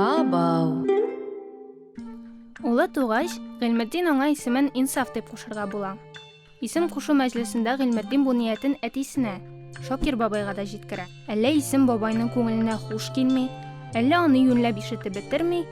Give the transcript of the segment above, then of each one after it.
Абау. Улы туғаш, Ғилметдин оңа исемен Инсаф деп кушырга була. Исем кушу мәҗлесендә Ғилметдин бу ниятен әтисенә, Шакир бабайга да җиткерә. Әллә исем бабайның күңеленә хуш килми, әллә аны юньләп ишетеп бетерми,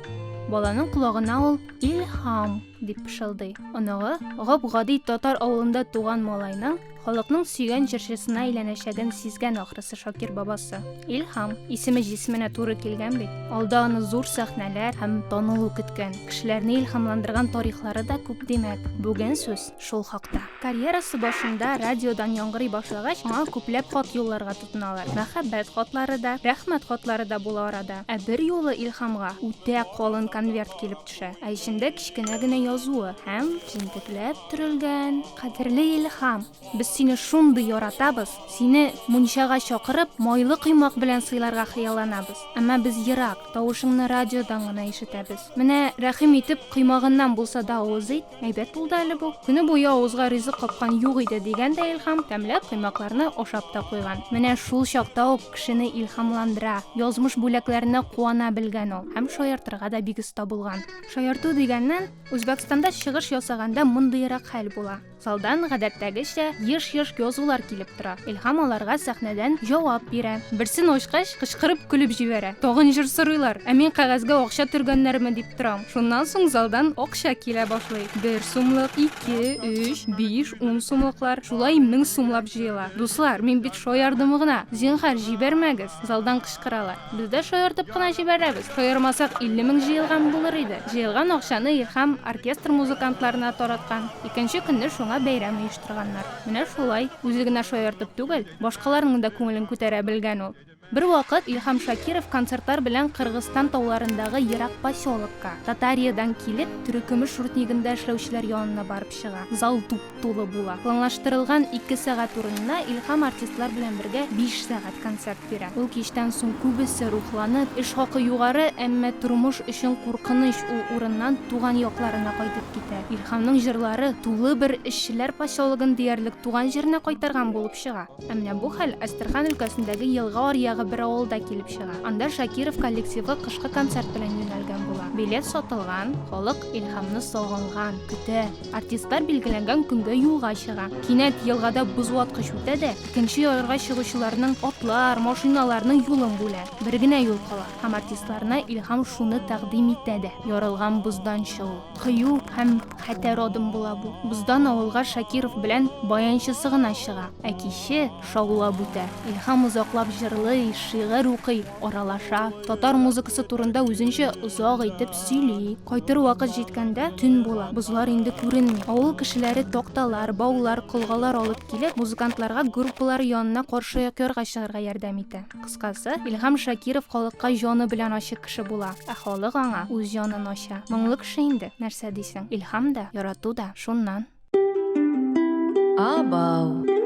баланың колагына ул Илһам дип пышылдый. Анагы гап-гади татар авылында туган малайның халыкның сөйгән җырчысына әйләнәчәген сизгән ахрысы Шакир бабасы. Илһам исеме җисеменә туры килгән бит. Алда аны зур сәхнәләр һәм танылу көткән, кешеләрне илһамландырган тарихлары да күп димәк. Бүген сүз шул хакта. Карьерасы башында радиодан яңгырый башлагач, аңа күпләп хат юлларга тотыналар. Мәхәббәт хатлары да, рәхмәт хатлары да була арада. Ә бер юлы Илһамга үтә калын конверт килеп төшә. Ә ичендә кичкенә генә язуы һәм җентекләп төрелгән: "Кадерле Илһам, без сине шундый яратабыз, сине мунчага чакырып, майлы кыймак белән сыйларга хыялланабыз. Әмма без ерак, тавышыңны радиодан гына ишетәбез. Менә рәхим итеп кыймагыннан булса да авыз ит. Әйбәт булды әле бу. Көне буе авызга ризык капкан юк иде" дигән дә Илһам тәмләп кыймакларны ашап та куйган. Менә шул чакта ук кешене илһамландыра, язмыш бүләкләренә куана белгән ул һәм шаяртырга да бик оста булган. Шаярту дигәннән Үзбәкстанда чыгыш ясаганда мондыйрак хәл була. Залдан гадәттәгечә еш-еш язулар килеп тора. Илһам аларга сәхнәдән җавап бирә. Берсен ачкач кычкырып көлеп җибәрә. Тагын җыр сорыйлар. Ә мин кәгазьгә акча төргәннәрме дип торам. Шуннан соң залдан акча килә башлый. 1 сумлык, 2, 3, 5, 10 сумлыклар, шулай 1000 сумлап җыела. Дуслар, мин бит шаярдым гына. Зинһар җибәрмәгез. Залдан кычкыралар. Без дә шаяртып кына җибәрәбез. Шаярмасак 50 000 җыелган булыр иде. Җыелган акчаны Илһам оркестр музыкантларына тараткан. Икенче көнне шуңа бәйрәм оештырганнар. Менә шулай, үзе генә шаяртып түгел, башкаларның да күңелен күтәрә белгән ул. Бер вакыт Илһам Шакиров концертлар белән Кыргызстан тауларындагы ерак поселокка, Татариядан килеп, Төрекөмеш руднигында эшләүчеләр янына барып чыга. Зал туп-тулы була. Планлаштырылган 2 сәгать урынына Илһам артистлар белән бергә 5 сәгать концерт бирә. Ул кичтән соң күбесе рухланып, эш хакы югары, әмма тормыш өчен куркыныч ул урыннан туган якларына кайтып китә. Илһамның җырлары тулы бер эшчеләр поселогын диярлек туган җиренә кайтарган булып чыга. Әмма бу хәл Әстерхан өлкәсендәге Елга аръягы бер авылда килеп чыга. Анда Шакиров коллективы кышкы концерт белән юнәлгән була. Билет сатылган, халык Илһамны сагынган, көтә. Артистлар билгеләнгән көнгә юлга чыга. Кинәт елгада боз ваткыч үтә дә, икенче ярга чыгучыларның атлар, машиналарның юлын бүлә. Бер генә юл кала. Һәм артистларына Илһам шуны тәкъдим итә дә: ярылган боздан чыгу. Кыю һәм хәтәр адым була бу. Боздан авылга Шакиров белән баянчысы гына чыга. Ә киче шаулап үтә. Илһам озаклап җырлый, шигырь укый, аралаша. Татар музыкасы турында үзенчә озак итеп сөйли. Кайтыр вакыт җиткәндә төн була. Бозлар инде күренми. Авыл кешеләре токталар, баулар, кылгалар алып килеп, музыкантларга группалар янына каршы якырга чыгарга ярдәм итә. Кыскасы, Илһам Шакиров халыкка җаны белән ачык кеше була. Ә халык аңа үз җанын ача. Моңлы кеше инде. Нәрсә дисең? Илһам да, ярату да шуннан. Абау.